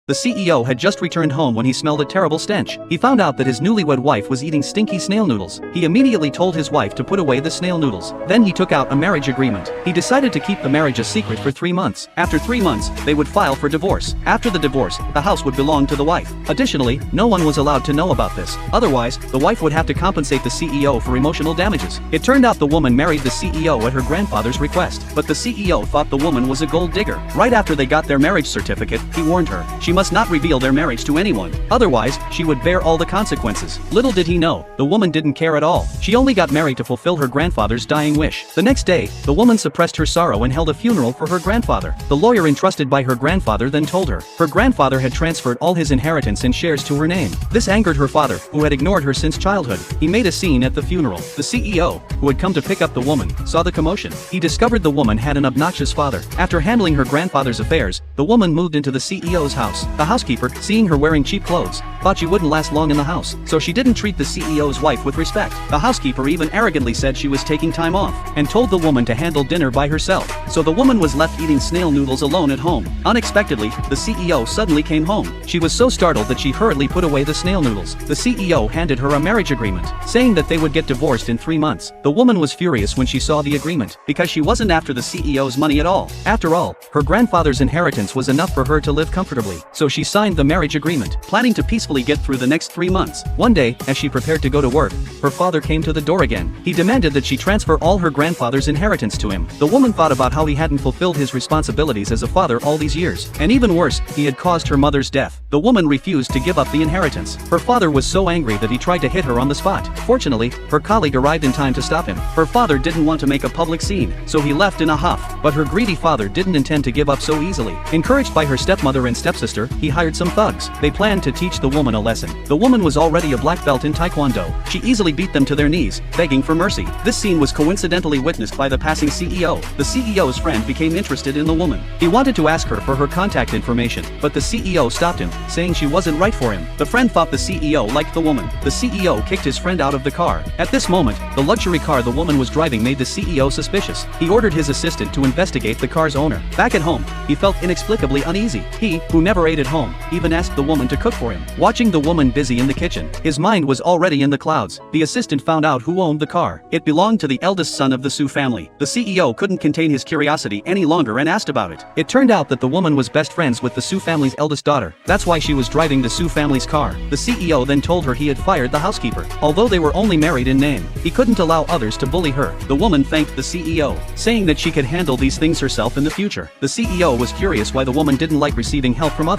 The CEO had just returned home when he smelled a terrible stench. He found out that his newlywed wife was eating stinky snail noodles. He immediately told his wife to put away the snail noodles. Then he took out a marriage agreement. He decided to keep the marriage a secret for 3 months. After 3 months, they would file for divorce. After the divorce, the house would belong to the wife. Additionally, no one was allowed to know about this. Otherwise, the wife would have to compensate the CEO for emotional damages. It turned out the woman married the CEO at her grandfather's request. But the CEO thought the woman was a gold digger. Right after they got their marriage certificate, he warned her she must not reveal their marriage to anyone. Otherwise, she would bear all the consequences. Little did he know, the woman didn't care at all. She only got married to fulfill her grandfather's dying wish. The next day, the woman suppressed her sorrow and held a funeral for her grandfather. The lawyer entrusted by her grandfather then told her her grandfather had transferred all his inheritance and shares to her name. This angered her father, who had ignored her since childhood. He made a scene at the funeral. The CEO, who had come to pick up the woman, saw the commotion. He discovered the woman had an obnoxious father. After handling her grandfather's affairs, the woman moved into the CEO's house. The housekeeper, seeing her wearing cheap clothes, thought she wouldn't last long in the house, so she didn't treat the CEO's wife with respect. The housekeeper even arrogantly said she was taking time off, and told the woman to handle dinner by herself. So the woman was left eating snail noodles alone at home. Unexpectedly, the CEO suddenly came home. She was so startled that she hurriedly put away the snail noodles. The CEO handed her a marriage agreement, saying that they would get divorced in 3 months. The woman was furious when she saw the agreement, because she wasn't after the CEO's money at all. After all, her grandfather's inheritance was enough for her to live comfortably, so she signed the marriage agreement, planning to peacefully get through the next 3 months. One day, as she prepared to go to work, her father came to the door again. He demanded that she transfer all her grandfather's inheritance to him. The woman thought about how he hadn't fulfilled his responsibilities as a father all these years, and even worse, he had caused her mother's death. The woman refused to give up the inheritance. Her father was so angry that he tried to hit her on the spot. Fortunately, her colleague arrived in time to stop him. Her father didn't want to make a public scene, so he left in a huff. But her greedy father didn't intend to give up so easily. Encouraged by her stepmother and stepsister, he hired some thugs. They planned to teach the woman a lesson. The woman was already a black belt in Taekwondo. She easily beat them to their knees, begging for mercy. This scene was coincidentally witnessed by the passing CEO. The CEO's friend became interested in the woman. He wanted to ask her for her contact information, but the CEO stopped him, saying she wasn't right for him. The friend thought the CEO liked the woman. The CEO kicked his friend out of the car. At this moment, the luxury car the woman was driving made the CEO suspicious. He ordered his assistant to investigate the car's owner. Back at home, he felt inexplicably uneasy. He, who never ate at home, even asked the woman to cook for him. Watching the woman busy in the kitchen, his mind was already in the clouds. The assistant found out who owned the car. It belonged to the eldest son of the Su family. The CEO couldn't contain his curiosity any longer and asked about it. It turned out that the woman was best friends with the Su family's eldest daughter. That's why she was driving the Su family's car. The CEO then told her he had fired the housekeeper. Although they were only married in name, he couldn't allow others to bully her. The woman thanked the CEO, saying that she could handle these things herself in the future. The CEO was curious why the woman didn't like receiving help from others.